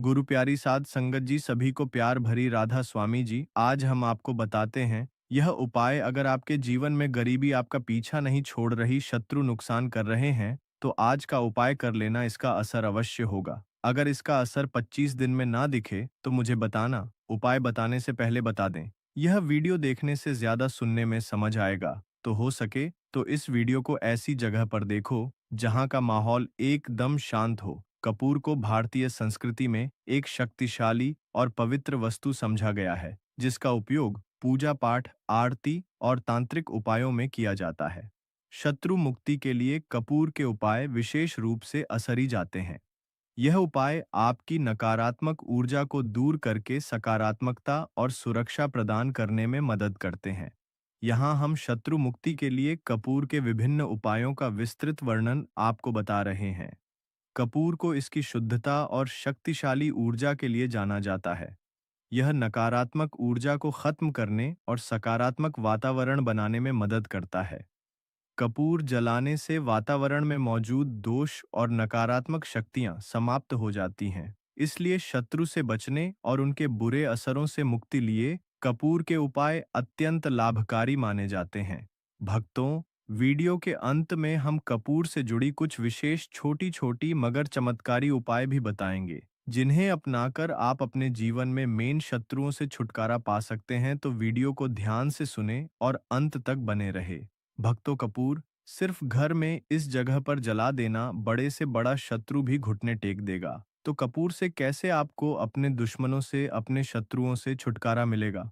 गुरु प्यारी साध संगत जी, सभी को प्यार भरी राधा स्वामी जी। आज हम आपको बताते हैं यह उपाय। अगर आपके जीवन में गरीबी आपका पीछा नहीं छोड़ रही, शत्रु नुकसान कर रहे हैं, तो आज का उपाय कर लेना, इसका असर अवश्य होगा। अगर इसका असर 25 दिन में ना दिखे तो मुझे बताना। उपाय बताने से पहले बता दें, यह वीडियो देखने से ज्यादा सुनने में समझ आएगा, तो हो सके तो इस वीडियो को ऐसी जगह पर देखो जहां का माहौल एकदम शांत हो। कपूर को भारतीय संस्कृति में एक शक्तिशाली और पवित्र वस्तु समझा गया है, जिसका उपयोग पूजा पाठ, आरती और तांत्रिक उपायों में किया जाता है। शत्रु मुक्ति के लिए कपूर के उपाय विशेष रूप से असरी जाते हैं। यह उपाय आपकी नकारात्मक ऊर्जा को दूर करके सकारात्मकता और सुरक्षा प्रदान करने में मदद करते हैं। यहाँ हम शत्रु मुक्ति के लिए कपूर के विभिन्न उपायों का विस्तृत वर्णन आपको बता रहे हैं। कपूर को इसकी शुद्धता और शक्तिशाली ऊर्जा के लिए जाना जाता है। यह नकारात्मक ऊर्जा को खत्म करने और सकारात्मक वातावरण बनाने में मदद करता है। कपूर जलाने से वातावरण में मौजूद दोष और नकारात्मक शक्तियां समाप्त हो जाती हैं। इसलिए शत्रु से बचने और उनके बुरे असरों से मुक्ति लिए कपूर के उपाय अत्यंत लाभकारी माने जाते हैं। भक्तों, वीडियो के अंत में हम कपूर से जुड़ी कुछ विशेष छोटी छोटी मगर चमत्कारी उपाय भी बताएंगे, जिन्हें अपनाकर आप अपने जीवन में मेन शत्रुओं से छुटकारा पा सकते हैं। तो वीडियो को ध्यान से सुने और अंत तक बने रहे। भक्तों, कपूर सिर्फ घर में इस जगह पर जला देना बड़े से बड़ा शत्रु भी घुटने टेक देगा। तो कपूर से कैसे आपको अपने दुश्मनों से, अपने शत्रुओं से छुटकारा मिलेगा,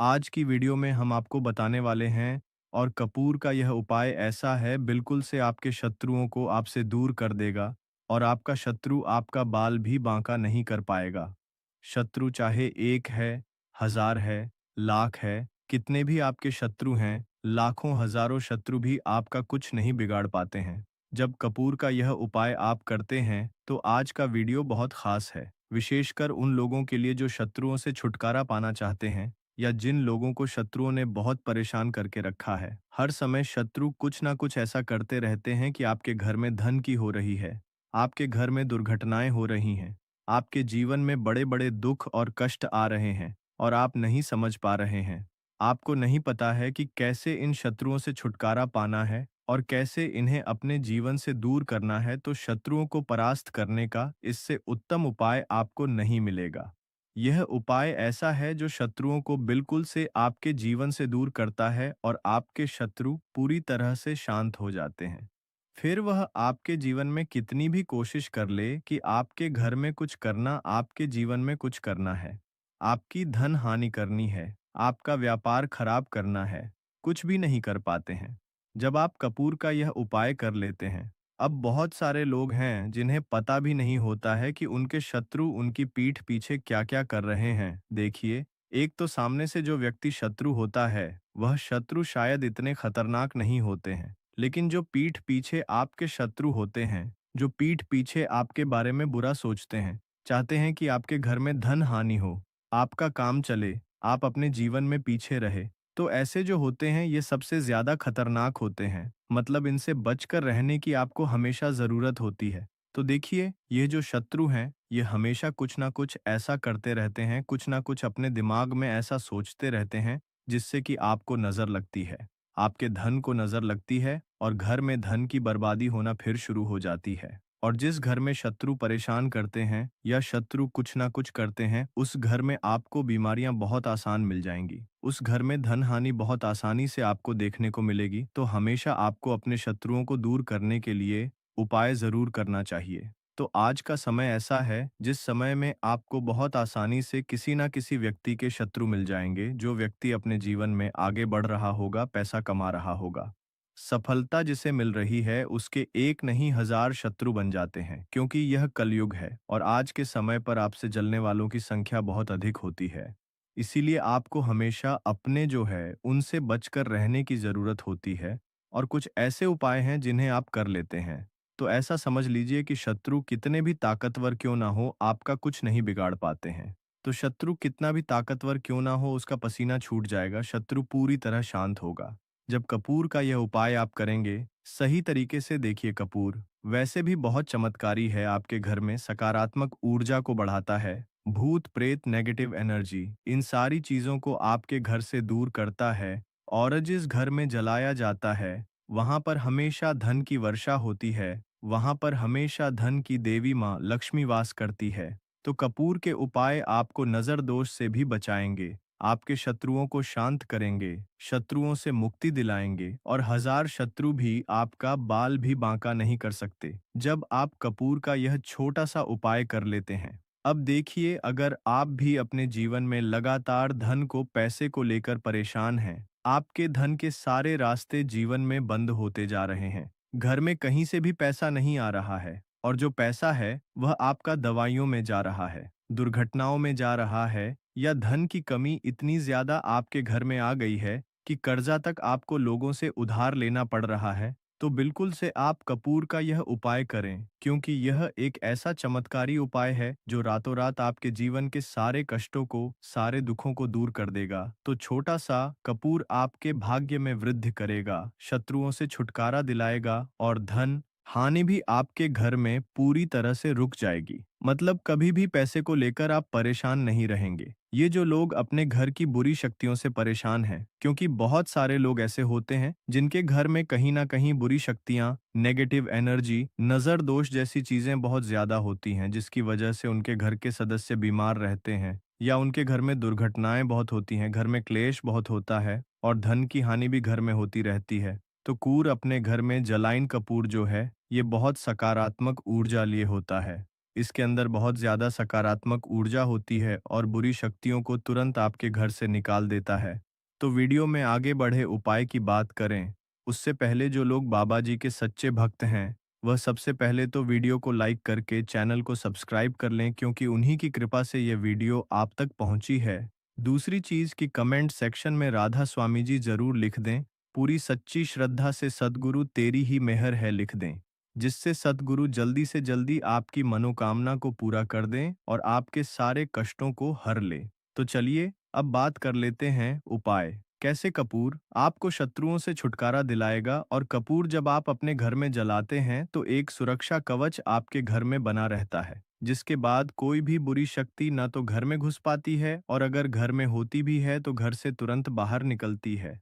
आज की वीडियो में हम आपको बताने वाले हैं। और कपूर का यह उपाय ऐसा है, बिल्कुल से आपके शत्रुओं को आपसे दूर कर देगा और आपका शत्रु आपका बाल भी बांका नहीं कर पाएगा। शत्रु चाहे एक है, हजार है, लाख है, कितने भी आपके शत्रु हैं, लाखों हजारों शत्रु भी आपका कुछ नहीं बिगाड़ पाते हैं। जब कपूर का यह उपाय आप करते हैं तो आज का वीडियो बहुत खास है, विशेषकर उन लोगों के लिए जो शत्रुओं से छुटकारा पाना चाहते हैं, या जिन लोगों को शत्रुओं ने बहुत परेशान करके रखा है। हर समय शत्रु कुछ ना कुछ ऐसा करते रहते हैं कि आपके घर में धन की हो रही है, आपके घर में दुर्घटनाएं हो रही हैं, आपके जीवन में बड़े बड़े दुख और कष्ट आ रहे हैं और आप नहीं समझ पा रहे हैं। आपको नहीं पता है कि कैसे इन शत्रुओं से छुटकारा पाना है और कैसे इन्हें अपने जीवन से दूर करना है। तो शत्रुओं को परास्त करने का इससे उत्तम उपाय आपको नहीं मिलेगा। यह उपाय ऐसा है जो शत्रुओं को बिल्कुल से आपके जीवन से दूर करता है और आपके शत्रु पूरी तरह से शांत हो जाते हैं। फिर वह आपके जीवन में कितनी भी कोशिश कर ले कि आपके घर में कुछ करना, आपके जीवन में कुछ करना है, आपकी धन हानि करनी है, आपका व्यापार खराब करना है, कुछ भी नहीं कर पाते हैं। जब आप कपूर का यह उपाय कर लेते हैं, अब बहुत सारे लोग हैं जिन्हें पता भी नहीं होता है कि उनके शत्रु उनकी पीठ पीछे क्या-क्या कर रहे हैं। देखिए, एक तो सामने से जो व्यक्ति शत्रु होता है, वह शत्रु शायद इतने खतरनाक नहीं होते हैं, लेकिन जो पीठ पीछे आपके शत्रु होते हैं, जो पीठ पीछे आपके बारे में बुरा सोचते हैं, चाहते हैं कि आपके घर में धन हानि हो, आपका काम चले, आप अपने जीवन में पीछे रहे, तो ऐसे जो होते हैं ये सबसे ज्यादा खतरनाक होते हैं। मतलब इनसे बचकर रहने की आपको हमेशा जरूरत होती है। तो देखिए, ये जो शत्रु हैं, ये हमेशा कुछ ना कुछ ऐसा करते रहते हैं, कुछ ना कुछ अपने दिमाग में ऐसा सोचते रहते हैं, जिससे कि आपको नजर लगती है, आपके धन को नजर लगती है और घर में धन की बर्बादी होना फिर शुरू हो जाती है। और जिस घर में शत्रु परेशान करते हैं या शत्रु कुछ ना कुछ करते हैं, उस घर में आपको बीमारियां बहुत आसान मिल जाएंगी। उस घर में धन हानि बहुत आसानी से आपको देखने को मिलेगी। तो हमेशा आपको अपने शत्रुओं को दूर करने के लिए उपाय जरूर करना चाहिए। तो आज का समय ऐसा है जिस समय में आपको बहुत आसानी से किसी ना किसी व्यक्ति के शत्रु मिल जाएंगे, जो व्यक्ति अपने जीवन में आगे बढ़ रहा होगा, पैसा कमा रहा होगा। सफलता जिसे मिल रही है उसके एक नहीं हजार शत्रु बन जाते हैं, क्योंकि यह कलयुग है और आज के समय पर आपसे जलने वालों की संख्या बहुत अधिक होती है। इसीलिए आपको हमेशा अपने जो है उनसे बचकर रहने की जरूरत होती है। और कुछ ऐसे उपाय हैं जिन्हें आप कर लेते हैं, तो ऐसा समझ लीजिए कि शत्रु कितने भी ताकतवर क्यों ना हो, आपका कुछ नहीं बिगाड़ पाते हैं। तो शत्रु कितना भी ताकतवर क्यों ना हो, उसका पसीना छूट जाएगा, शत्रु पूरी तरह शांत होगा। जब कपूर का यह उपाय आप करेंगे, सही तरीके से देखिए कपूर वैसे भी बहुत चमत्कारी है, आपके घर में सकारात्मक ऊर्जा को बढ़ाता है, भूत प्रेत नेगेटिव एनर्जी इन सारी चीजों को आपके घर से दूर करता है। और जिस घर में जलाया जाता है, वहां पर हमेशा धन की वर्षा होती है, वहां पर हमेशा धन की देवी माँ लक्ष्मी वास करती है। तो कपूर के उपाय आपको नजर दोष से भी बचाएंगे, आपके शत्रुओं को शांत करेंगे, शत्रुओं से मुक्ति दिलाएंगे और हजार शत्रु भी आपका बाल भी बांका नहीं कर सकते जब आप कपूर का यह छोटा सा उपाय कर लेते हैं। अब देखिए, अगर आप भी अपने जीवन में लगातार धन को पैसे को लेकर परेशान हैं, आपके धन के सारे रास्ते जीवन में बंद होते जा रहे हैं, घर में कहीं से भी पैसा नहीं आ रहा है, और जो पैसा है वह आपका दवाइयों में जा रहा है, दुर्घटनाओं में जा रहा है, या धन की कमी इतनी ज्यादा आपके घर में आ गई है कि कर्जा तक आपको लोगों से उधार लेना पड़ रहा है, तो बिल्कुल से आप कपूर का यह उपाय करें, क्योंकि यह एक ऐसा चमत्कारी उपाय है जो रातों रात आपके जीवन के सारे कष्टों को, सारे दुखों को दूर कर देगा। तो छोटा सा कपूर आपके भाग्य में वृद्धि करेगा, शत्रुओं से छुटकारा दिलाएगा और धन हानि भी आपके घर में पूरी तरह से रुक जाएगी। मतलब कभी भी पैसे को लेकर आप परेशान नहीं रहेंगे। ये जो लोग अपने घर की बुरी शक्तियों से परेशान हैं, क्योंकि बहुत सारे लोग ऐसे होते हैं जिनके घर में कहीं ना कहीं बुरी शक्तियां, नेगेटिव एनर्जी, नजर दोष जैसी चीजें बहुत ज्यादा होती हैं, जिसकी वजह से उनके घर के सदस्य बीमार रहते हैं, या उनके घर में दुर्घटनाएं बहुत होती हैं, घर में क्लेश बहुत होता है और धन की हानि भी घर में होती रहती है। तो कूर अपने घर में जलाइन कपूर जो है, ये बहुत सकारात्मक ऊर्जा लिए होता है। इसके अंदर बहुत ज़्यादा सकारात्मक ऊर्जा होती है और बुरी शक्तियों को तुरंत आपके घर से निकाल देता है। तो वीडियो में आगे बढ़े उपाय की बात करें, उससे पहले जो लोग बाबा जी के सच्चे भक्त हैं, वह सबसे पहले तो वीडियो को लाइक करके चैनल को सब्सक्राइब कर लें, क्योंकि उन्हीं की कृपा से यह वीडियो आप तक पहुंची है। दूसरी चीज़ कि कमेंट सेक्शन में राधा स्वामी जी जरूर लिख दें, पूरी सच्ची श्रद्धा से सद्गुरु तेरी ही मेहर है लिख दें, जिससे सद्गुरु जल्दी से जल्दी आपकी मनोकामना को पूरा कर दें और आपके सारे कष्टों को हर ले। तो चलिए अब बात कर लेते हैं उपाय। कैसे कपूर आपको शत्रुओं से छुटकारा दिलाएगा, और कपूर जब आप अपने घर में जलाते हैं तो एक सुरक्षा कवच आपके घर में बना रहता है, जिसके बाद कोई भी बुरी शक्ति ना तो घर में घुस पाती है, और अगर घर में होती भी है तो घर से तुरंत बाहर निकलती है।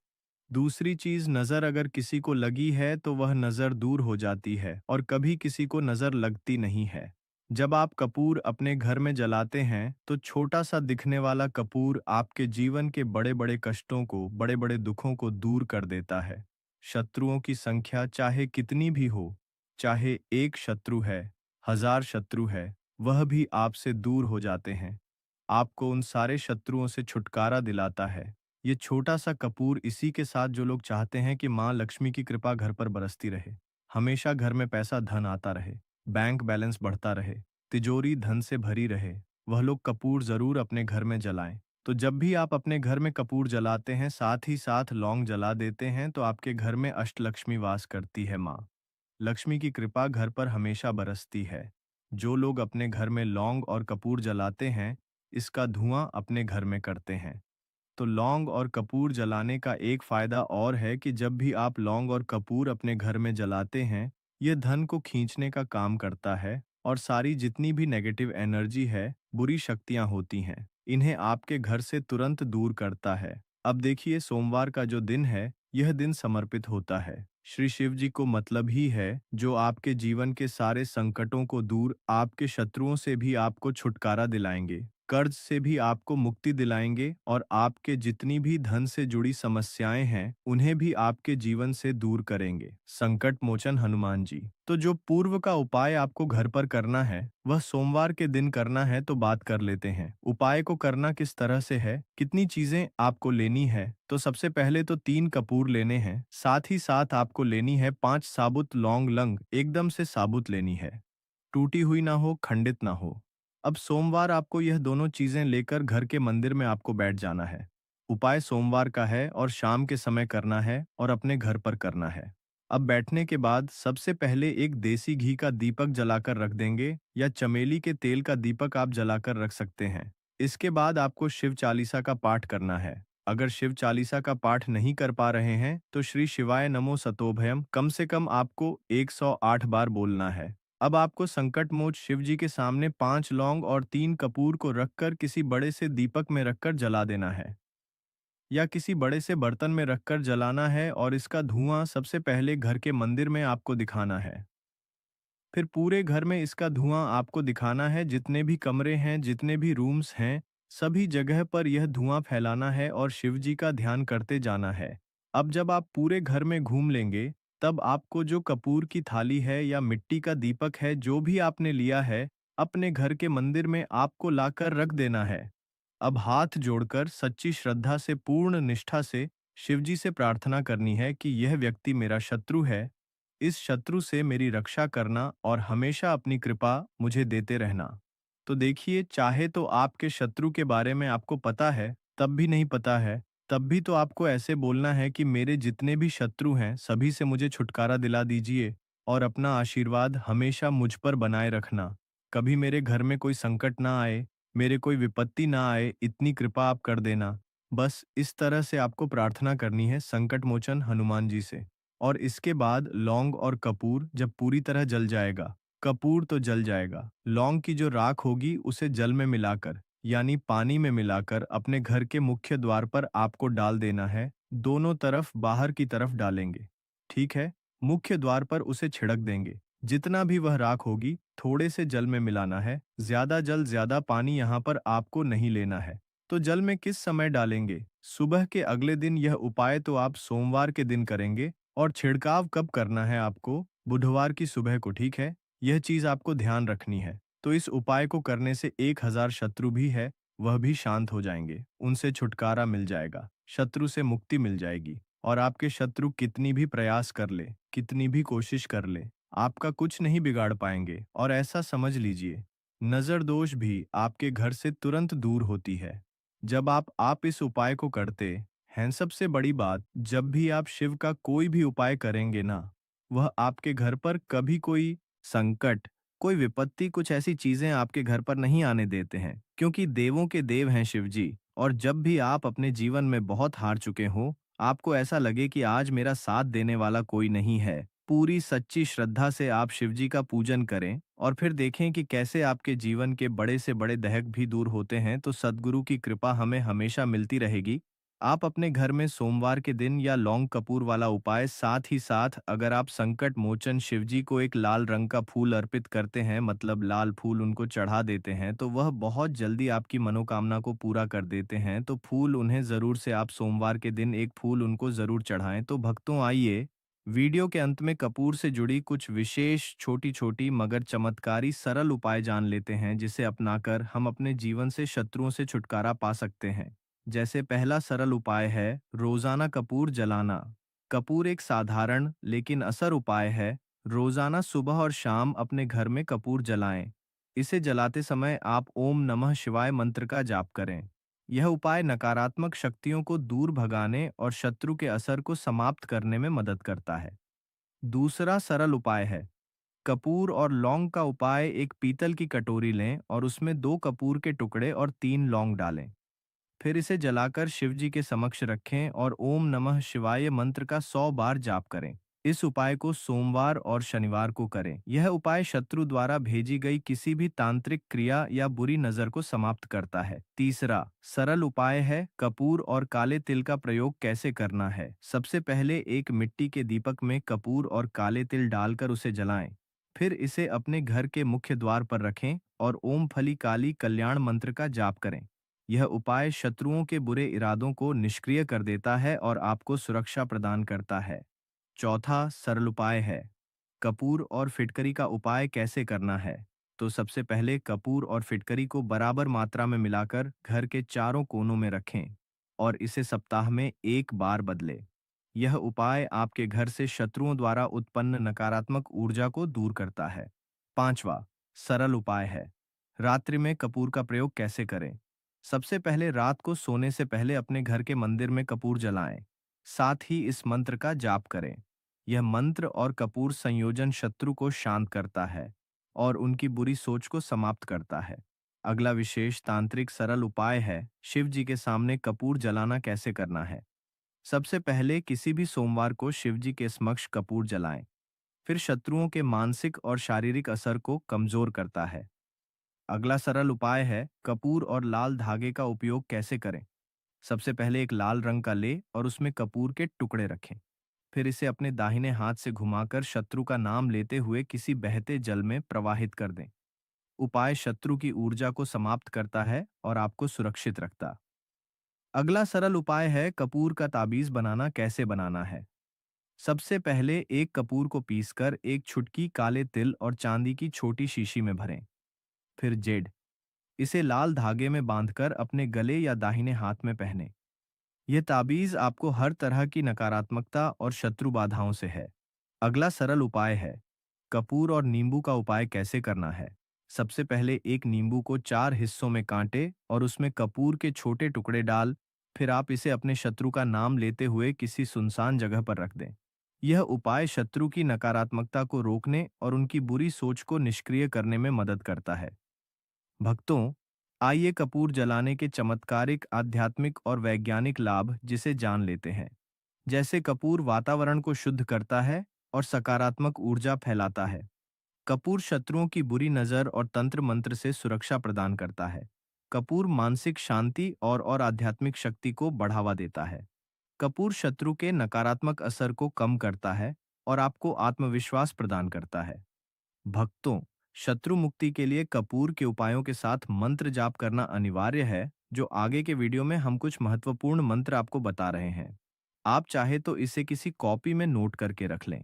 दूसरी चीज, नजर अगर किसी को लगी है तो वह नजर दूर हो जाती है और कभी किसी को नजर लगती नहीं है। जब आप कपूर अपने घर में जलाते हैं तो छोटा सा दिखने वाला कपूर आपके जीवन के बड़े बड़े कष्टों को, बड़े बड़े दुखों को दूर कर देता है। शत्रुओं की संख्या चाहे कितनी भी हो, चाहे एक शत्रु है, हजार शत्रु है, वह भी आपसे दूर हो जाते हैं। आपको उन सारे शत्रुओं से छुटकारा दिलाता है। ये छोटा सा कपूर, इसी के साथ जो लोग चाहते हैं कि माँ लक्ष्मी की कृपा घर पर बरसती रहे, हमेशा घर में पैसा धन आता रहे, बैंक बैलेंस बढ़ता रहे, तिजोरी धन से भरी रहे, वह लोग कपूर जरूर अपने घर में जलाएं। तो जब भी आप अपने घर में कपूर जलाते हैं, साथ ही साथ लौंग जला देते हैं, तो आपके घर में अष्टलक्ष्मी वास करती है, माँ लक्ष्मी की कृपा घर पर हमेशा बरसती है। जो लोग अपने घर में लौंग और कपूर जलाते हैं, इसका धुआं अपने घर में करते हैं। तो लौंग और कपूर जलाने का एक फायदा और है कि जब भी आप लौंग और कपूर अपने घर में जलाते हैं, ये धन को खींचने का काम करता है और सारी जितनी भी नेगेटिव एनर्जी है, बुरी शक्तियां होती हैं, इन्हें आपके घर से तुरंत दूर करता है। अब देखिए, सोमवार का जो दिन है, यह दिन समर्पित होता है श्री शिव जी को, मतलब ही है जो आपके जीवन के सारे संकटों को दूर, आपके शत्रुओं से भी आपको छुटकारा दिलाएंगे, कर्ज से भी आपको मुक्ति दिलाएंगे और आपके जितनी भी धन से जुड़ी समस्याएं हैं उन्हें भी आपके जीवन से दूर करेंगे, संकट मोचन हनुमान जी। तो जो पूर्व का उपाय आपको घर पर करना है, वह सोमवार के दिन करना है। तो बात कर लेते हैं उपाय को करना किस तरह से है, कितनी चीजें आपको लेनी है। तो सबसे पहले तो 3 कपूर लेने हैं, साथ ही साथ आपको लेनी है 5 साबुत लौंग, लंग एकदम से साबुत लेनी है, टूटी हुई ना हो, खंडित ना हो। अब सोमवार आपको यह दोनों चीजें लेकर घर के मंदिर में आपको बैठ जाना है। उपाय सोमवार का है और शाम के समय करना है और अपने घर पर करना है। अब बैठने के बाद सबसे पहले एक देसी घी का दीपक जलाकर रख देंगे, या चमेली के तेल का दीपक आप जलाकर रख सकते हैं। इसके बाद आपको शिव चालीसा का पाठ करना है। अगर शिव चालीसा का पाठ नहीं कर पा रहे हैं तो श्री शिवाय नमो सतोभयम कम से कम आपको 108 बार बोलना है। अब आपको संकट मोच शिव जी के सामने 5 लौंग और 3 कपूर को रखकर किसी बड़े से दीपक में रखकर जला देना है या किसी बड़े से बर्तन में रखकर जलाना है और इसका धुआं सबसे पहले घर के मंदिर में आपको दिखाना है। फिर पूरे घर में इसका धुआं आपको दिखाना है, जितने भी कमरे हैं, जितने भी रूम्स हैं, सभी जगह पर यह धुआं फैलाना है और शिव जी का ध्यान करते जाना है। अब जब आप पूरे घर में घूम लेंगे, तब आपको जो कपूर की थाली है या मिट्टी का दीपक है, जो भी आपने लिया है, अपने घर के मंदिर में आपको लाकर रख देना है। अब हाथ जोड़कर सच्ची श्रद्धा से पूर्ण निष्ठा से शिवजी से प्रार्थना करनी है कि यह व्यक्ति मेरा शत्रु है, इस शत्रु से मेरी रक्षा करना और हमेशा अपनी कृपा मुझे देते रहना। तो देखिए, चाहे तो आपके शत्रु के बारे में आपको पता है, तब भी नहीं पता है, तब भी तो आपको ऐसे बोलना है कि मेरे जितने भी शत्रु हैं, सभी से मुझे छुटकारा दिला दीजिए और अपना आशीर्वाद हमेशा मुझ पर बनाए रखना। कभी मेरे घर में कोई संकट ना आए, मेरे कोई विपत्ति ना आए, इतनी कृपा आप कर देना। बस इस तरह से आपको प्रार्थना करनी है संकट मोचन हनुमान जी से। और इसके बाद लौंग और कपूर जब पूरी तरह जल जाएगा, कपूर तो जल जाएगा, लौंग की जो राख होगी उसे जल में मिलाकर यानी पानी में मिलाकर अपने घर के मुख्य द्वार पर आपको डाल देना है, दोनों तरफ बाहर की तरफ डालेंगे। ठीक है? मुख्य द्वार पर उसे छिड़क देंगे। जितना भी वह राख होगी, थोड़े से जल में मिलाना है, ज्यादा जल ज्यादा पानी यहाँ पर आपको नहीं लेना है। तो जल में किस समय डालेंगे? सुबह के अगले दिन। यह उपाय तो आप सोमवार के दिन करेंगे और छिड़काव कब करना है आपको? बुधवार की सुबह को, ठीक है? यह चीज आपको ध्यान रखनी है। तो इस उपाय को करने से 1000 शत्रु भी है, वह भी शांत हो जाएंगे, उनसे छुटकारा मिल जाएगा, शत्रु से मुक्ति मिल जाएगी। और आपके शत्रु कितनी भी प्रयास कर ले, कितनी भी कोशिश कर ले, आपका कुछ नहीं बिगाड़ पाएंगे। और ऐसा समझ लीजिए, नजर दोष भी आपके घर से तुरंत दूर होती है जब आप इस उपाय को करते हैं। सबसे बड़ी बात, जब भी आप शिव का कोई भी उपाय करेंगे ना, वह आपके घर पर कभी कोई संकट, कोई विपत्ति, कुछ ऐसी चीजें आपके घर पर नहीं आने देते हैं, क्योंकि देवों के देव हैं शिव जी। और जब भी आप अपने जीवन में बहुत हार चुके हो, आपको ऐसा लगे कि आज मेरा साथ देने वाला कोई नहीं है, पूरी सच्ची श्रद्धा से आप शिवजी का पूजन करें और फिर देखें कि कैसे आपके जीवन के बड़े से बड़े दहक भी दूर होते हैं। तो सद्गुरु की कृपा हमें हमेशा मिलती रहेगी। आप अपने घर में सोमवार के दिन या लौंग कपूर वाला उपाय, साथ ही साथ अगर आप संकट मोचन शिवजी को एक लाल रंग का फूल अर्पित करते हैं, मतलब लाल फूल उनको चढ़ा देते हैं, तो वह बहुत जल्दी आपकी मनोकामना को पूरा कर देते हैं। तो फूल उन्हें जरूर से आप सोमवार के दिन एक फूल उनको जरूर चढ़ाएं। तो भक्तों, आइए वीडियो के अंत में कपूर से जुड़ी कुछ विशेष छोटी छोटी मगर चमत्कारी सरल उपाय जान लेते हैं, जिसे अपनाकर हम अपने जीवन से शत्रुओं से छुटकारा पा सकते हैं। जैसे पहला सरल उपाय है रोजाना कपूर जलाना। कपूर एक साधारण लेकिन असर उपाय है। रोजाना सुबह और शाम अपने घर में कपूर जलाएं। इसे जलाते समय आप ओम नमः शिवाय मंत्र का जाप करें। यह उपाय नकारात्मक शक्तियों को दूर भगाने और शत्रु के असर को समाप्त करने में मदद करता है। दूसरा सरल उपाय है कपूर और लौंग का उपाय। एक पीतल की कटोरी लें और उसमें 2 कपूर के टुकड़े और 3 लौंग डालें। फिर इसे जलाकर शिव जी के समक्ष रखें और ओम नमः शिवाय मंत्र का 100 बार जाप करें। इस उपाय को सोमवार और शनिवार को करें। यह उपाय शत्रु द्वारा भेजी गई किसी भी तांत्रिक क्रिया या बुरी नजर को समाप्त करता है। तीसरा सरल उपाय है कपूर और काले तिल का प्रयोग कैसे करना है। सबसे पहले एक मिट्टी के दीपक में कपूर और काले तिल डालकर उसे जलाएं। फिर इसे अपने घर के मुख्य द्वार पर रखें और ओम फली काली कल्याण मंत्र का जाप करें। यह उपाय शत्रुओं के बुरे इरादों को निष्क्रिय कर देता है और आपको सुरक्षा प्रदान करता है। चौथा सरल उपाय है कपूर और फिटकरी का उपाय कैसे करना है। तो सबसे पहले कपूर और फिटकरी को बराबर मात्रा में मिलाकर घर के चारों कोनों में रखें और इसे सप्ताह में एक बार बदलें। यह उपाय आपके घर से शत्रुओं द्वारा उत्पन्न नकारात्मक ऊर्जा को दूर करता है। पांचवा सरल उपाय है रात्रि में कपूर का प्रयोग कैसे करें। सबसे पहले रात को सोने से पहले अपने घर के मंदिर में कपूर जलाएं। साथ ही इस मंत्र का जाप करें। यह मंत्र और कपूर संयोजन शत्रु को शांत करता है और उनकी बुरी सोच को समाप्त करता है। अगला विशेष तांत्रिक सरल उपाय है शिव जी के सामने कपूर जलाना कैसे करना है। सबसे पहले किसी भी सोमवार को शिव जी के समक्ष कपूर जलाएं। फिर शत्रुओं के मानसिक और शारीरिक असर को कमजोर करता है। अगला सरल उपाय है कपूर और लाल धागे का उपयोग कैसे करें। सबसे पहले एक लाल रंग का ले और उसमें कपूर के टुकड़े रखें। फिर इसे अपने दाहिने हाथ से घुमाकर शत्रु का नाम लेते हुए किसी बहते जल में प्रवाहित कर दें। उपाय शत्रु की ऊर्जा को समाप्त करता है और आपको सुरक्षित रखता। अगला सरल उपाय है कपूर का ताबीज बनाना कैसे बनाना है। सबसे पहले एक कपूर को पीसकर एक छुटकी काले तिल और चांदी की छोटी शीशी में भरें। फिर जेड इसे लाल धागे में बांधकर अपने गले या दाहिने हाथ में पहने। यह ताबीज आपको हर तरह की नकारात्मकता और शत्रु बाधाओं से है। अगला सरल उपाय है कपूर और नींबू का उपाय कैसे करना है। सबसे पहले एक नींबू को 4 हिस्सों में काटें और उसमें कपूर के छोटे टुकड़े डाल। फिर आप इसे अपने शत्रु का नाम लेते हुए किसी सुनसान जगह पर रख दें। यह उपाय शत्रु की नकारात्मकता को रोकने और उनकी बुरी सोच को निष्क्रिय करने में मदद करता है। भक्तों, आइए कपूर जलाने के चमत्कारिक आध्यात्मिक और वैज्ञानिक लाभ जिसे जान लेते हैं। जैसे कपूर वातावरण को शुद्ध करता है और सकारात्मक ऊर्जा फैलाता है। कपूर शत्रुओं की बुरी नजर और तंत्र मंत्र से सुरक्षा प्रदान करता है। कपूर मानसिक शांति और आध्यात्मिक शक्ति को बढ़ावा देता है। कपूर शत्रु के नकारात्मक असर को कम करता है और आपको आत्मविश्वास प्रदान करता है। भक्तों, शत्रु मुक्ति के लिए कपूर के उपायों के साथ मंत्र जाप करना अनिवार्य है। जो आगे के वीडियो में हम कुछ महत्वपूर्ण मंत्र आपको बता रहे हैं। आप चाहे तो इसे किसी कॉपी में नोट करके रख लें।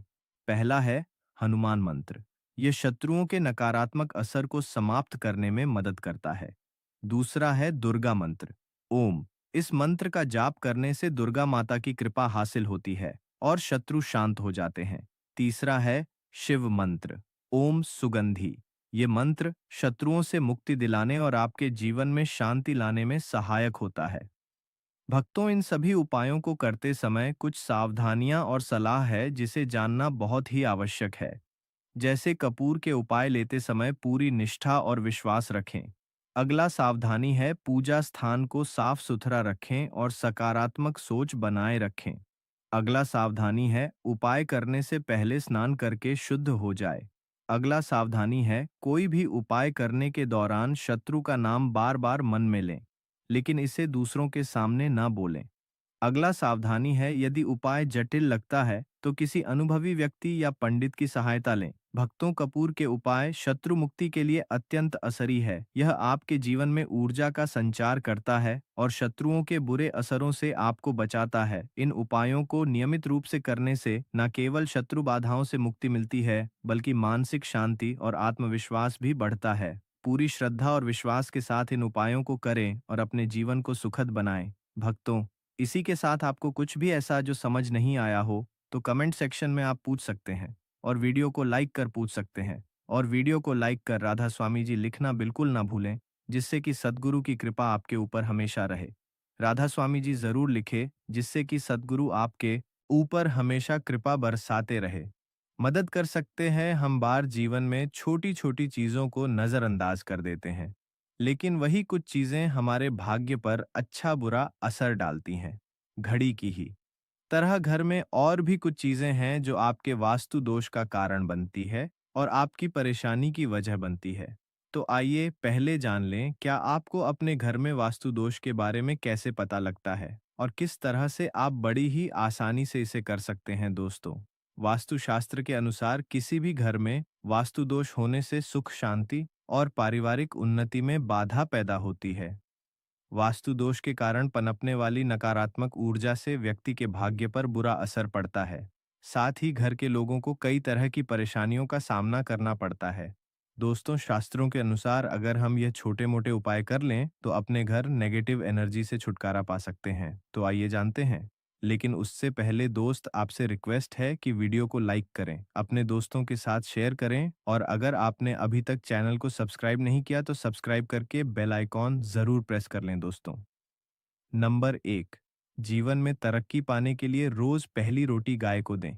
पहला है हनुमान मंत्र। यह शत्रुओं के नकारात्मक असर को समाप्त करने में मदद करता है। दूसरा है दुर्गा मंत्र। ओम। इस मंत्र का जाप करने से दुर्गा माता की कृपा हासिल होती है और शत्रु शांत हो जाते हैं। तीसरा है शिव मंत्र। ओम सुगंधी। ये मंत्र शत्रुओं से मुक्ति दिलाने और आपके जीवन में शांति लाने में सहायक होता है। भक्तों, इन सभी उपायों को करते समय कुछ सावधानियां और सलाह है जिसे जानना बहुत ही आवश्यक है। जैसे कपूर के उपाय लेते समय पूरी निष्ठा और विश्वास रखें। अगला सावधानी है पूजा स्थान को साफ सुथरा रखें और सकारात्मक सोच बनाए रखें। अगला सावधानी है उपाय करने से पहले स्नान करके शुद्ध हो जाए। अगला सावधानी है कोई भी उपाय करने के दौरान शत्रु का नाम बार बार मन में लें, लेकिन इसे दूसरों के सामने ना बोलें। अगला सावधानी है यदि उपाय जटिल लगता है तो किसी अनुभवी व्यक्ति या पंडित की सहायता लें। भक्तों, कपूर के उपाय शत्रु मुक्ति के लिए अत्यंत असरी है। यह आपके जीवन में ऊर्जा का संचार करता है और शत्रुओं के बुरे असरों से आपको बचाता है। इन उपायों को नियमित रूप से करने से न केवल शत्रु बाधाओं से मुक्ति मिलती है, बल्कि मानसिक शांति और आत्मविश्वास भी बढ़ता है। पूरी श्रद्धा और विश्वास के साथ इन उपायों को करें और अपने जीवन को सुखद बनाएं। भक्तों, इसी के साथ आपको कुछ भी ऐसा जो समझ नहीं आया हो तो कमेंट सेक्शन में आप पूछ सकते हैं और वीडियो को लाइक कर पूछ सकते हैं। और वीडियो को लाइक कर राधा स्वामी जी लिखना बिल्कुल ना भूलें, जिससे कि सद्गुरु की कृपा आपके ऊपर हमेशा रहे। राधा स्वामी जी जरूर लिखे, जिससे कि सद्गुरु आपके ऊपर हमेशा कृपा बरसाते रहे। मदद कर सकते हैं। हम बार जीवन में छोटी छोटी चीजों को नजरअंदाज कर देते हैं, लेकिन वही कुछ चीजें हमारे भाग्य पर अच्छा बुरा असर डालती हैं। घड़ी की ही तरह घर में और भी कुछ चीजें हैं जो आपके वास्तु दोष का कारण बनती है और आपकी परेशानी की वजह बनती है। तो आइए पहले जान लें, क्या आपको अपने घर में वास्तु दोष के बारे में कैसे पता लगता है और किस तरह से आप बड़ी ही आसानी से इसे कर सकते हैं। दोस्तों, वास्तुशास्त्र के अनुसार किसी भी घर में वास्तु दोष होने से सुख शांति और पारिवारिक उन्नति में बाधा पैदा होती है। वास्तु दोष के कारण पनपने वाली नकारात्मक ऊर्जा से व्यक्ति के भाग्य पर बुरा असर पड़ता है। साथ ही घर के लोगों को कई तरह की परेशानियों का सामना करना पड़ता है। दोस्तों, शास्त्रों के अनुसार अगर हम यह छोटे मोटे उपाय कर लें तो अपने घर नेगेटिव एनर्जी से छुटकारा पा सकते हैं। तो आइए जानते हैं। लेकिन उससे पहले दोस्त, आपसे रिक्वेस्ट है कि वीडियो को लाइक करें, अपने दोस्तों के साथ शेयर करें और अगर आपने अभी तक चैनल को सब्सक्राइब नहीं किया तो सब्सक्राइब करके बेल आइकॉन जरूर प्रेस कर लें। दोस्तों, नंबर 1, जीवन में तरक्की पाने के लिए रोज पहली रोटी गाय को दें।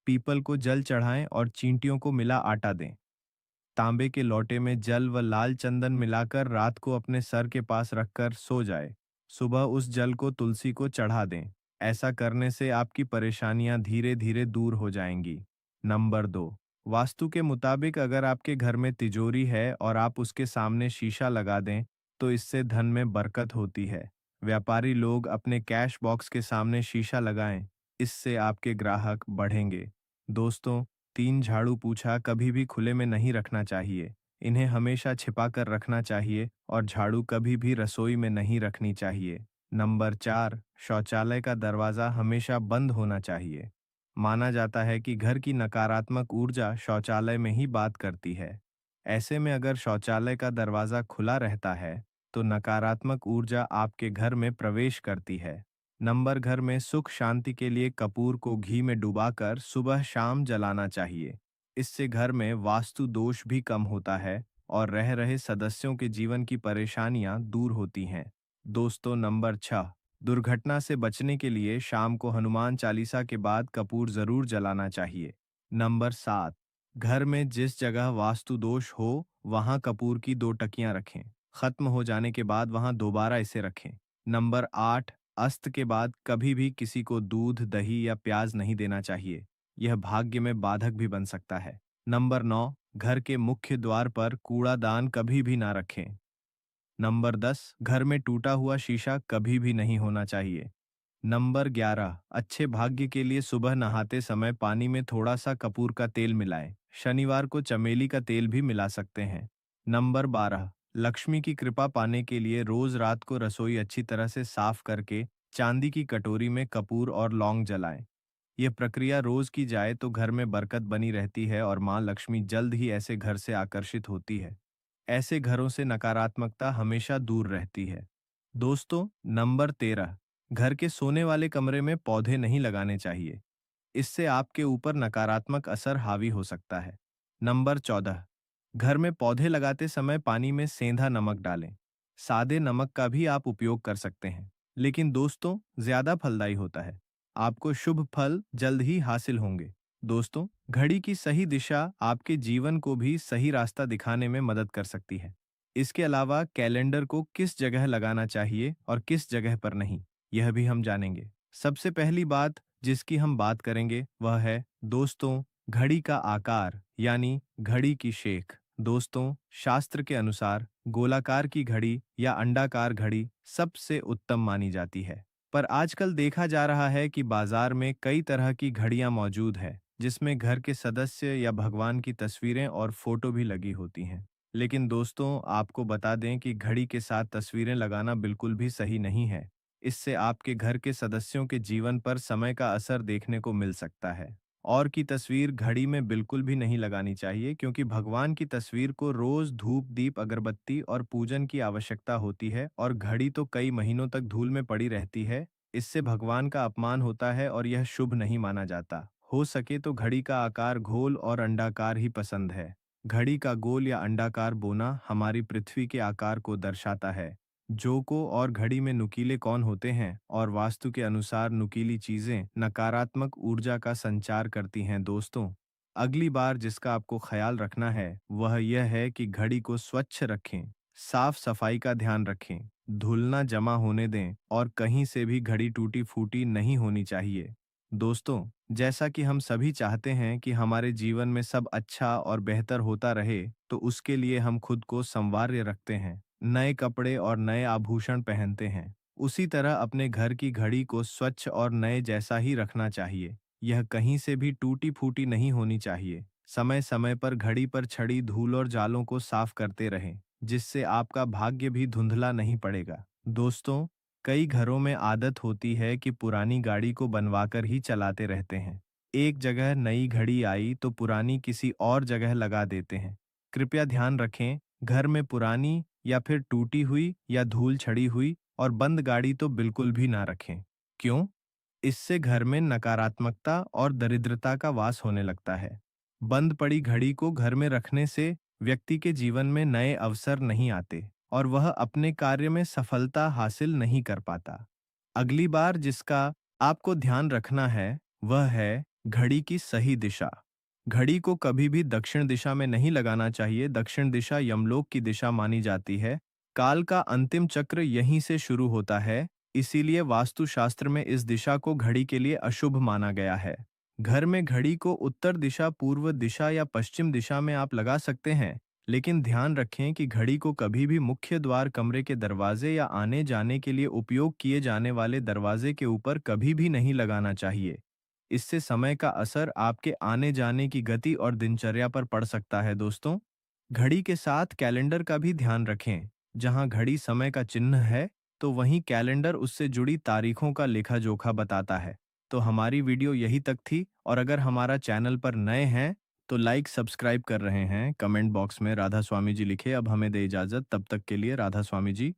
पीपल को जल चढ़ाएं और चींटियों को मिला आटा दें। तांबे के लोटे में जल व लाल चंदन मिलाकर रात को अपने सर के पास रखकर सो जाए। सुबह उस जल को तुलसी को चढ़ा दें। ऐसा करने से आपकी परेशानियां धीरे धीरे दूर हो जाएंगी। नंबर 2, वास्तु के मुताबिक अगर आपके घर में तिजोरी है और आप उसके सामने शीशा लगा दें, तो इससे धन में बरकत होती है। व्यापारी लोग अपने कैश बॉक्स के सामने शीशा लगाएं, इससे आपके ग्राहक बढ़ेंगे। दोस्तों, 3 झाड़ू पूछा कभी भी खुले में नहीं रखना चाहिए। इन्हें हमेशा छिपा कर रखना चाहिए और झाड़ू कभी भी रसोई में नहीं रखनी चाहिए। नंबर 4, शौचालय का दरवाज़ा हमेशा बंद होना चाहिए। माना जाता है कि घर की नकारात्मक ऊर्जा शौचालय में ही बात करती है। ऐसे में अगर शौचालय का दरवाज़ा खुला रहता है, तो नकारात्मक ऊर्जा आपके घर में प्रवेश करती है। नंबर घर में सुख शांति के लिए कपूर को घी में डुबाकर सुबह शाम जलाना चाहिए। इससे घर में वास्तु दोष भी कम होता है और रह रहे सदस्यों के जीवन की परेशानियां दूर होती हैं। दोस्तों, नंबर 6, दुर्घटना से बचने के लिए शाम को हनुमान चालीसा के बाद कपूर जरूर जलाना चाहिए। नंबर 7, घर में जिस जगह वास्तु दोष हो वहां कपूर की 2 टकियां रखें। खत्म हो जाने के बाद वहां दोबारा इसे रखें। नंबर 8, अस्त के बाद कभी भी किसी को दूध, दही या प्याज नहीं देना चाहिए। यह भाग्य में बाधक भी बन सकता है। नंबर 9, घर के मुख्य द्वार पर कूड़ादान कभी भी ना रखें। नंबर 10, घर में टूटा हुआ शीशा कभी भी नहीं होना चाहिए। नंबर 11, अच्छे भाग्य के लिए सुबह नहाते समय पानी में थोड़ा सा कपूर का तेल मिलाएं। शनिवार को चमेली का तेल भी मिला सकते हैं। नंबर 12, लक्ष्मी की कृपा पाने के लिए रोज रात को रसोई अच्छी तरह से साफ करके चांदी की कटोरी में कपूर और लौंग जलाएं। यह प्रक्रिया रोज की जाए तो घर में बरकत बनी रहती है और मां लक्ष्मी जल्द ही ऐसे घर से आकर्षित होती है। ऐसे घरों से नकारात्मकता हमेशा दूर रहती है। दोस्तों, नंबर 13, घर के सोने वाले कमरे में पौधे नहीं लगाने चाहिए। इससे आपके ऊपर नकारात्मक असर हावी हो सकता है। नंबर 14, घर में पौधे लगाते समय पानी में सेंधा नमक डालें। सादे नमक का भी आप उपयोग कर सकते हैं, लेकिन दोस्तों ज्यादा फलदायी होता है। आपको शुभ फल जल्द ही हासिल होंगे। दोस्तों, घड़ी की सही दिशा आपके जीवन को भी सही रास्ता दिखाने में मदद कर सकती है। इसके अलावा कैलेंडर को किस जगह लगाना चाहिए और किस जगह पर नहीं, यह भी हम जानेंगे। सबसे पहली बात जिसकी हम बात करेंगे वह है दोस्तों, घड़ी का आकार यानी घड़ी की शेख। दोस्तों, शास्त्र के अनुसार गोलाकार की घड़ी या अंडाकार घड़ी सबसे उत्तम मानी जाती है। पर आजकल देखा जा रहा है कि बाजार में कई तरह की घड़ियां मौजूद है, जिसमें घर के सदस्य या भगवान की तस्वीरें और फोटो भी लगी होती हैं। लेकिन दोस्तों, आपको बता दें कि घड़ी के साथ तस्वीरें लगाना बिल्कुल भी सही नहीं है। इससे आपके घर के सदस्यों के जीवन पर समय का असर देखने को मिल सकता है। और की तस्वीर घड़ी में बिल्कुल भी नहीं लगानी चाहिए, क्योंकि भगवान की तस्वीर को रोज धूप, दीप, अगरबत्ती और पूजन की आवश्यकता होती है और घड़ी तो कई महीनों तक धूल में पड़ी रहती है। इससे भगवान का अपमान होता है और यह शुभ नहीं माना जाता। हो सके तो घड़ी का आकार गोल और अंडाकार ही पसंद है। घड़ी का गोल या अंडाकार बोना हमारी पृथ्वी के आकार को दर्शाता है। जोको और घड़ी में नुकीले कौन होते हैं और वास्तु के अनुसार नुकीली चीजें नकारात्मक ऊर्जा का संचार करती हैं। दोस्तों, अगली बार जिसका आपको ख्याल रखना है वह यह है कि घड़ी को स्वच्छ रखें, साफ सफाई का ध्यान रखें, धूल ना जमा होने दें और कहीं से भी घड़ी टूटी फूटी नहीं होनी चाहिए। दोस्तों, जैसा कि हम सभी चाहते हैं कि हमारे जीवन में सब अच्छा और बेहतर होता रहे, तो उसके लिए हम खुद को संवार्य रखते हैं, नए कपड़े और नए आभूषण पहनते हैं। उसी तरह अपने घर की घड़ी को स्वच्छ और नए जैसा ही रखना चाहिए। यह कहीं से भी टूटी फूटी नहीं होनी चाहिए। समय समय पर घड़ी पर छड़ी धूल और जालों को साफ करते रहें, जिससे आपका भाग्य भी धुंधला नहीं पड़ेगा। दोस्तों, कई घरों में आदत होती है कि पुरानी गाड़ी को बनवाकर ही चलाते रहते हैं। एक जगह नई घड़ी आई तो पुरानी किसी और जगह लगा देते हैं। कृपया ध्यान रखें, घर में पुरानी या फिर टूटी हुई या धूल छड़ी हुई और बंद गाड़ी तो बिल्कुल भी ना रखें। क्यों? इससे घर में नकारात्मकता और दरिद्रता का वास होने लगता है। बंद पड़ी घड़ी को घर में रखने से व्यक्ति के जीवन में नए अवसर नहीं आते और वह अपने कार्य में सफलता हासिल नहीं कर पाता। अगली बार जिसका आपको ध्यान रखना है वह है घड़ी की सही दिशा। घड़ी को कभी भी दक्षिण दिशा में नहीं लगाना चाहिए। दक्षिण दिशा यमलोक की दिशा मानी जाती है। काल का अंतिम चक्र यहीं से शुरू होता है, इसीलिए वास्तुशास्त्र में इस दिशा को घड़ी के लिए अशुभ माना गया है। घर में घड़ी को उत्तर दिशा, पूर्व दिशा या पश्चिम दिशा में आप लगा सकते हैं, लेकिन ध्यान रखें कि घड़ी को कभी भी मुख्य द्वार, कमरे के दरवाजे या आने जाने के लिए उपयोग किए जाने वाले दरवाजे के ऊपर कभी भी नहीं लगाना चाहिए। इससे समय का असर आपके आने जाने की गति और दिनचर्या पर पड़ सकता है दोस्तों। घड़ी के साथ कैलेंडर का भी ध्यान रखें। जहां घड़ी समय का चिन्ह है, तो वहीं कैलेंडर उससे जुड़ी तारीखों का लेखा जोखा बताता है। तो हमारी वीडियो यही तक थी, और अगर हमारा चैनल पर नए हैं तो लाइक सब्सक्राइब कर रहे हैं, कमेंट बॉक्स में राधा स्वामी जी लिखे। अब हमें दे इजाजत, तब तक के लिए राधा स्वामी जी।